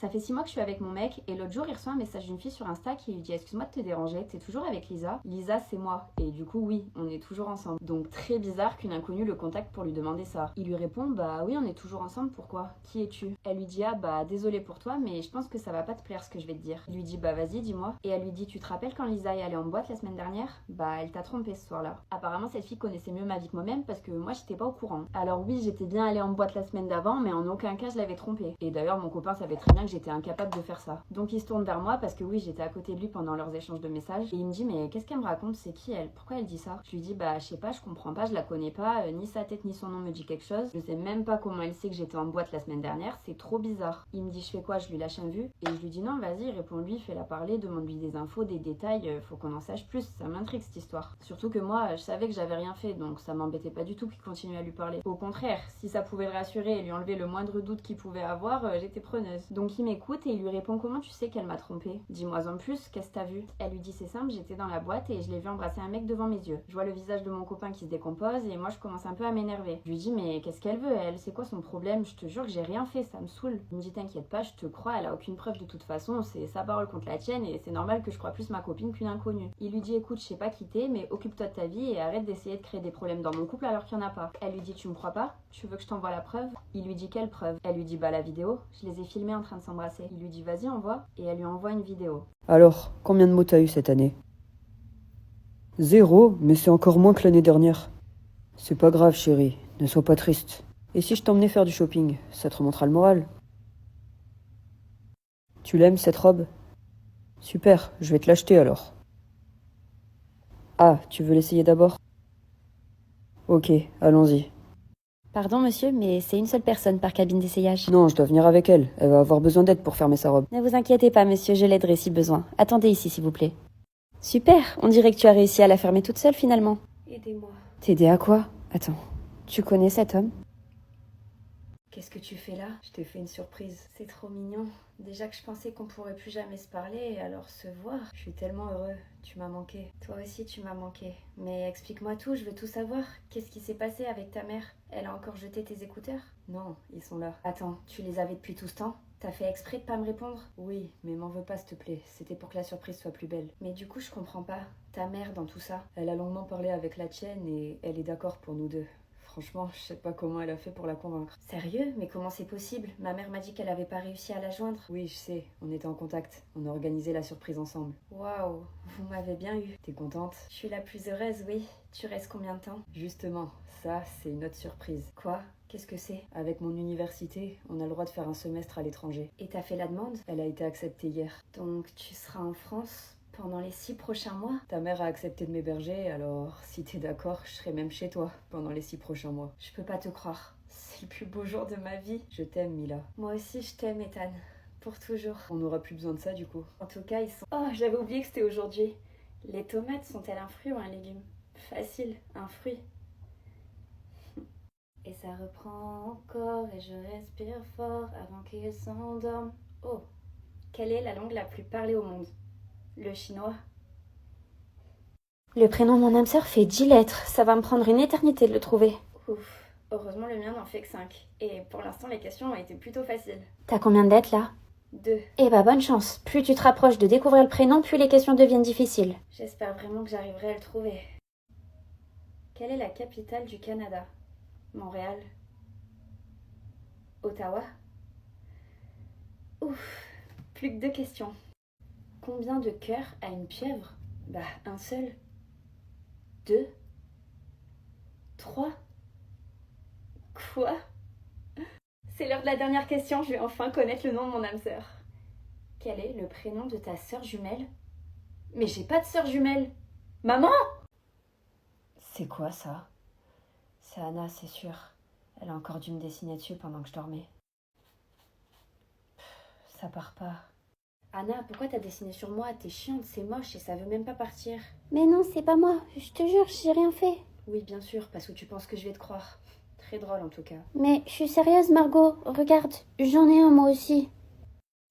Ça fait 6 mois que je suis avec mon mec et l'autre jour il reçoit un message d'une fille sur Insta qui lui dit excuse-moi de te déranger, t'es toujours avec Lisa? Lisa c'est moi. Et du coup oui, on est toujours ensemble. Donc très bizarre qu'une inconnue le contacte pour lui demander ça. Il lui répond bah oui on est toujours ensemble, pourquoi? Qui es-tu? Elle lui dit ah bah désolé pour toi mais je pense que ça va pas te plaire ce que je vais te dire. Il lui dit bah vas-y dis-moi. Et elle lui dit tu te rappelles quand Lisa est allée en boîte la semaine dernière? Bah elle t'a trompé ce soir-là. Apparemment cette fille connaissait mieux ma vie que moi-même parce que moi j'étais pas au courant. Alors oui j'étais bien allée en boîte la semaine d'avant mais en aucun cas je l'avais trompée. Et d'ailleurs mon copain savait très bien que j'étais incapable de faire ça. Donc il se tourne vers moi parce que oui j'étais à côté de lui pendant leurs échanges de messages et il me dit mais qu'est-ce qu'elle me raconte, c'est qui elle, pourquoi elle dit ça? Je lui dis bah je sais pas, je comprends pas, je la connais pas, ni sa tête ni son nom me dit quelque chose, je sais même pas comment elle sait que j'étais en boîte la semaine dernière, c'est trop bizarre. Il me dit je fais quoi, je lui lâche un vu et je lui dis non vas-y réponds-lui, fais-la parler, demande-lui des infos, des détails, faut qu'on en sache plus, ça m'intrigue cette histoire. Surtout que moi je savais que j'avais rien fait donc ça m'embêtait pas du tout qu'il continue à lui parler. Au contraire, si ça pouvait le rassurer et lui enlever le moindre doute qu'il pouvait avoir, j'étais preneuse. Donc il m'écoute et il lui répond comment tu sais qu'elle m'a trompée? Dis-moi en plus, qu'est-ce que t'as vu? Elle lui dit c'est simple, j'étais dans la boîte et je l'ai vu embrasser un mec devant mes yeux. Je vois le visage de mon copain qui se décompose et moi je commence un peu à m'énerver. Je lui dis mais qu'est-ce qu'elle veut elle? C'est quoi son problème? Je te jure que j'ai rien fait, ça me saoule. Il me dit t'inquiète pas, je te crois, elle a aucune preuve de toute façon, c'est sa parole contre la tienne et c'est normal que je croie plus ma copine qu'une inconnue. Il lui dit écoute je sais pas qui t'es mais occupe-toi de ta vie et arrête d'essayer de créer des problèmes dans mon couple alors qu'il y en a pas. Elle lui dit tu me crois pas? Tu veux que je t'envoie la preuve? Il lui dit quelle preuve? Elle lui dit bah la vidéo, je les ai filmés en train de s'embrasser. Il lui dit vas-y envoie et elle lui envoie une vidéo. Alors, combien de mots t'as eu cette année? 0, mais c'est encore moins que l'année dernière. C'est pas grave, chérie, ne sois pas triste. Et si je t'emmenais faire du shopping, ça te remontera le moral. Tu l'aimes, cette robe? Super, je vais te l'acheter alors. Ah, tu veux l'essayer d'abord? Ok, allons-y. Pardon monsieur, mais c'est une seule personne par cabine d'essayage. Non, je dois venir avec elle. Elle va avoir besoin d'aide pour fermer sa robe. Ne vous inquiétez pas monsieur, je l'aiderai si besoin. Attendez ici s'il vous plaît. Super, on dirait que tu as réussi à la fermer toute seule finalement. Aidez-moi. T'aider à quoi? Attends, tu connais cet homme? Qu'est-ce que tu fais là? Je t'ai fait une surprise. C'est trop mignon. Déjà que je pensais qu'on pourrait plus jamais se parler, alors se voir. Je suis tellement heureux. Tu m'as manqué. Toi aussi, tu m'as manqué. Mais explique-moi tout, je veux tout savoir. Qu'est-ce qui s'est passé avec ta mère? Elle a encore jeté tes écouteurs? Non, ils sont là. Attends, tu les avais depuis tout ce temps? T'as fait exprès de pas me répondre? Oui, mais m'en veux pas s'il te plaît. C'était pour que la surprise soit plus belle. Mais du coup, je comprends pas. Ta mère dans tout ça? Elle a longuement parlé avec la tienne et elle est d'accord pour nous deux. Franchement, je sais pas comment elle a fait pour la convaincre. Sérieux? Mais comment c'est possible? Ma mère m'a dit qu'elle avait pas réussi à la joindre. Oui, je sais, on était en contact. On a organisé la surprise ensemble. Waouh, vous m'avez bien eu. T'es contente? Je suis la plus heureuse, oui. Tu restes combien de temps? Justement, ça, c'est une autre surprise. Quoi? Qu'est-ce que c'est? Avec mon université, on a le droit de faire un semestre à l'étranger. Et t'as fait la demande? Elle a été acceptée hier. Donc tu seras en France pendant les 6 prochains mois? Ta mère a accepté de m'héberger, alors si t'es d'accord, je serai même chez toi pendant les 6 prochains mois. Je peux pas te croire. C'est le plus beau jour de ma vie. Je t'aime, Mila. Moi aussi, je t'aime, Ethan. Pour toujours. On n'aura plus besoin de ça, du coup. En tout cas, ils sont... Oh, j'avais oublié que c'était aujourd'hui. Les tomates sont-elles un fruit ou un légume? Facile, un fruit. Et ça reprend encore et je respire fort avant qu'il s'endorme. Oh, quelle est la langue la plus parlée au monde? Le chinois. Le prénom de mon âme sœur fait 10 lettres. Ça va me prendre une éternité de le trouver. Ouf, heureusement le mien n'en fait que 5. Et pour l'instant les questions ont été plutôt faciles. T'as combien de lettres là? 2. Eh bah bonne chance. Plus tu te rapproches de découvrir le prénom, plus les questions deviennent difficiles. J'espère vraiment que j'arriverai à le trouver. Quelle est la capitale du Canada? Montréal. Ottawa. Ouf, plus que 2 questions. Combien de cœurs a une pieuvre? Bah, un seul. 2. 3. Quoi? C'est l'heure de la dernière question, je vais enfin connaître le nom de mon âme sœur. Quel est le prénom de ta sœur jumelle? Mais j'ai pas de sœur jumelle! Maman! C'est quoi ça? C'est Anna, c'est sûr. Elle a encore dû me dessiner dessus pendant que je dormais. Ça part pas. Anna, pourquoi t'as dessiné sur moi? T'es chiante, c'est moche et ça veut même pas partir. Mais non, c'est pas moi. Je te jure, j'ai rien fait. Oui, bien sûr, parce que tu penses que je vais te croire. Très drôle en tout cas. Mais je suis sérieuse, Margot. Regarde, j'en ai un moi aussi.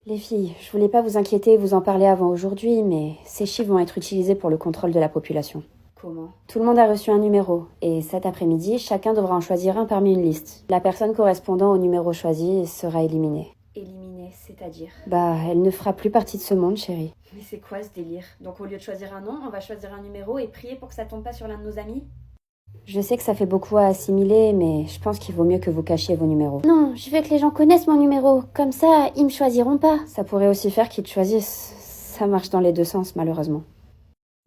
Les filles, je voulais pas vous inquiéter et vous en parler avant aujourd'hui, mais ces chiffres vont être utilisés pour le contrôle de la population. Comment? Tout le monde a reçu un numéro, et cet après-midi, chacun devra en choisir un parmi une liste. La personne correspondant au numéro choisi sera éliminée. Éliminé. Mais c'est-à-dire? Bah, elle ne fera plus partie de ce monde, chérie. Mais c'est quoi ce délire? Donc au lieu de choisir un nom, on va choisir un numéro et prier pour que ça tombe pas sur l'un de nos amis? Je sais que ça fait beaucoup à assimiler, mais je pense qu'il vaut mieux que vous cachiez vos numéros. Non, je veux que les gens connaissent mon numéro. Comme ça, ils me choisiront pas. Ça pourrait aussi faire qu'ils te choisissent. Ça marche dans les deux sens, malheureusement.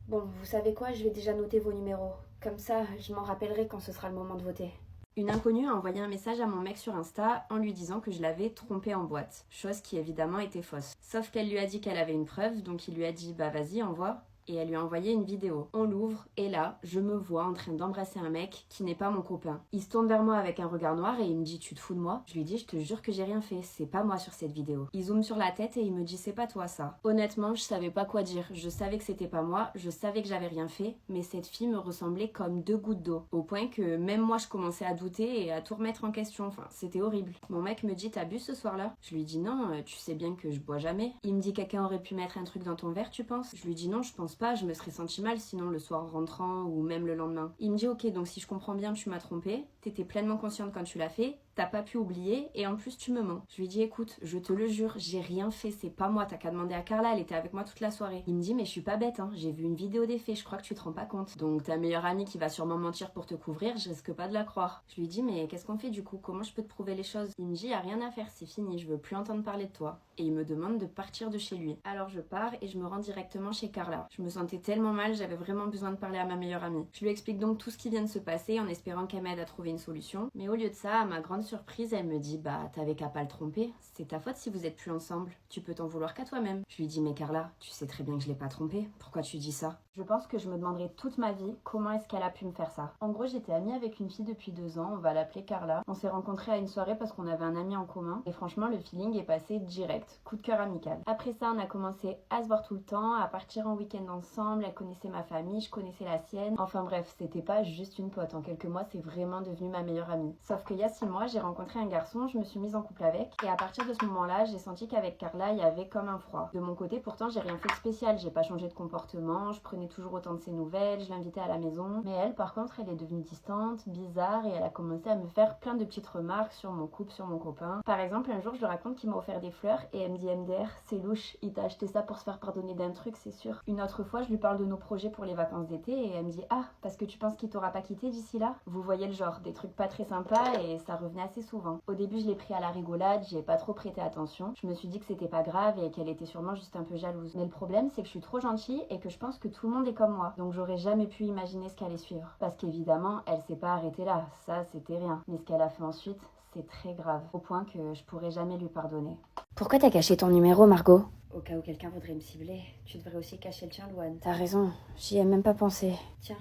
Bon, vous savez quoi? Je vais déjà noter vos numéros. Comme ça, je m'en rappellerai quand ce sera le moment de voter. Une inconnue a envoyé un message à mon mec sur Insta en lui disant que je l'avais trompé en boîte, chose qui évidemment était fausse. Sauf qu'elle lui a dit qu'elle avait une preuve, donc il lui a dit bah vas-y envoie. Et elle lui a envoyé une vidéo. On l'ouvre et là, je me vois en train d'embrasser un mec qui n'est pas mon copain. Il se tourne vers moi avec un regard noir et il me dit tu te fous de moi? Je lui dis je te jure que j'ai rien fait, c'est pas moi sur cette vidéo. Il zoome sur la tête et il me dit c'est pas toi ça. Honnêtement, je savais pas quoi dire. Je savais que c'était pas moi, je savais que j'avais rien fait, mais cette fille me ressemblait comme deux gouttes d'eau. Au point que même moi je commençais à douter et à tout remettre en question. Enfin, c'était horrible. Mon mec me dit t'as bu ce soir-là? Je lui dis non, tu sais bien que je bois jamais. Il me dit quelqu'un aurait pu mettre un truc dans ton verre tu penses? Je lui dis non, je pense pas, je me serais senti mal sinon le soir rentrant ou même le lendemain. Il me dit ok, donc si je comprends bien tu m'as trompé, t'étais pleinement consciente quand tu l'as fait, t'as pas pu oublier et en plus tu me mens. Je lui dis écoute, je te le jure, j'ai rien fait, c'est pas moi, t'as qu'à demander à Carla, elle était avec moi toute la soirée. Il me dit mais je suis pas bête hein, j'ai vu une vidéo des faits, je crois que tu te rends pas compte. Donc ta meilleure amie qui va sûrement mentir pour te couvrir, je risque pas de la croire. Je lui dis mais qu'est-ce qu'on fait du coup, comment je peux te prouver les choses? Il me dit y a rien à faire, c'est fini, je veux plus entendre parler de toi. Et il me demande de partir de chez lui. Alors je pars et je me rends directement chez Carla. Je me sentais tellement mal, j'avais vraiment besoin de parler à ma meilleure amie. Je lui explique donc tout ce qui vient de se passer en espérant qu'elle m'aide à trouver une solution. Mais au lieu de ça, à ma grande surprise, elle me dit bah t'avais qu'à pas le tromper, c'est ta faute si vous êtes plus ensemble, tu peux t'en vouloir qu'à toi-même. Je lui dis mais Carla, tu sais très bien que je l'ai pas trompé, pourquoi tu dis ça? Je pense que je me demanderai toute ma vie comment est-ce qu'elle a pu me faire ça. En gros, j'étais amie avec une fille depuis 2 ans, on va l'appeler Carla. On s'est rencontrés à une soirée parce qu'on avait un ami en commun et franchement le feeling est passé direct, coup de cœur amical. Après ça, on a commencé à se voir tout le temps, à partir en week-end ensemble, elle connaissait ma famille, je connaissais la sienne. Enfin bref, c'était pas juste une pote, en quelques mois c'est vraiment devenu ma meilleure amie. Sauf qu'il y a 6 mois, j'ai rencontré un garçon, je me suis mise en couple avec et à partir de ce moment-là, j'ai senti qu'avec Carla, il y avait comme un froid. De mon côté, pourtant, j'ai rien fait de spécial, j'ai pas changé de comportement, je prenais toujours autant de ses nouvelles, je l'invitais à la maison. Mais elle, par contre, elle est devenue distante, bizarre et elle a commencé à me faire plein de petites remarques sur mon couple, sur mon copain. Par exemple, un jour, je lui raconte qu'il m'a offert des fleurs et elle me dit MDR, c'est louche, il t'a acheté ça pour se faire pardonner d'un truc, c'est sûr. Une autre fois, je lui parle de nos projets pour les vacances d'été et elle me dit ah, parce que tu penses qu'il t'aura pas quitté d'ici là? Vous voyez le genre, des trucs pas très sympas et ça revenait assez souvent. Au début, je l'ai pris à la rigolade, j'y ai pas trop prêté attention. Je me suis dit que c'était pas grave et qu'elle était sûrement juste un peu jalouse. Mais le problème, c'est que je suis trop gentille et que je pense que tout le monde est comme moi. Donc j'aurais jamais pu imaginer ce qu'allait suivre. Parce qu'évidemment, elle s'est pas arrêtée là, ça c'était rien. Mais ce qu'elle a fait ensuite, c'est très grave. Au point que je pourrais jamais lui pardonner. Pourquoi t'as caché ton numéro, Margot? Au cas où quelqu'un voudrait me cibler, tu devrais aussi cacher le tien, Louane. T'as raison, j'y ai même pas pensé. Tiens,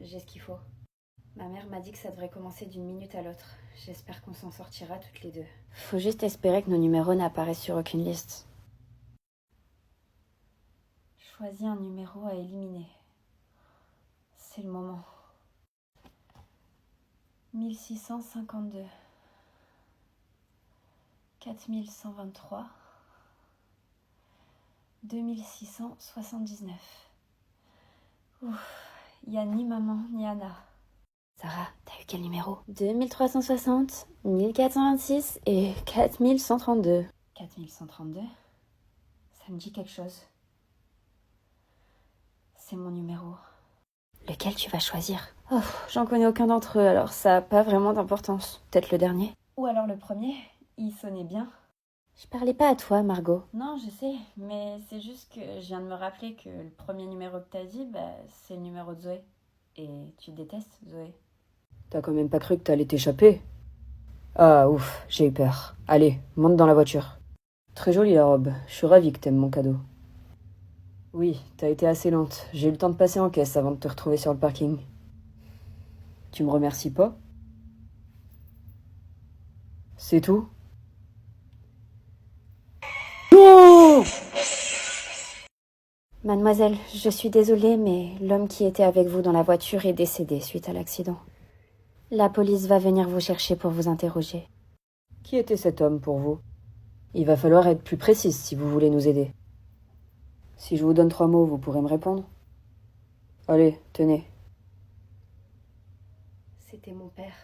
j'ai ce qu'il faut. Ma mère m'a dit que ça devrait commencer d'une minute à l'autre. J'espère qu'on s'en sortira toutes les deux. Faut juste espérer que nos numéros n'apparaissent sur aucune liste. Choisis un numéro à éliminer. C'est le moment. 1652. 4123. 2679. Ouf, y a ni maman ni Anna. Sarah, t'as eu quel numéro? 2360, 1426 et 4132. 4132? Ça me dit quelque chose. C'est mon numéro. Lequel tu vas choisir? Oh, j'en connais aucun d'entre eux, alors ça a pas vraiment d'importance. Peut-être le dernier? Ou alors le premier, il sonnait bien. Je parlais pas à toi, Margot. Non, je sais, mais c'est juste que je viens de me rappeler que le premier numéro que t'as dit, c'est le numéro de Zoé. Et tu détestes Zoé. T'as quand même pas cru que t'allais t'échapper? Ah ouf, j'ai eu peur. Allez, monte dans la voiture. Très jolie la robe, je suis ravie que t'aimes mon cadeau. Oui, t'as été assez lente. J'ai eu le temps de passer en caisse avant de te retrouver sur le parking. Tu me remercies pas? C'est tout? Non! Mademoiselle, je suis désolée, mais l'homme qui était avec vous dans la voiture est décédé suite à l'accident. La police va venir vous chercher pour vous interroger. Qui était cet homme pour vous? Il va falloir être plus précise si vous voulez nous aider. Si je vous donne 3 mots, vous pourrez me répondre? Allez, tenez. C'était mon père.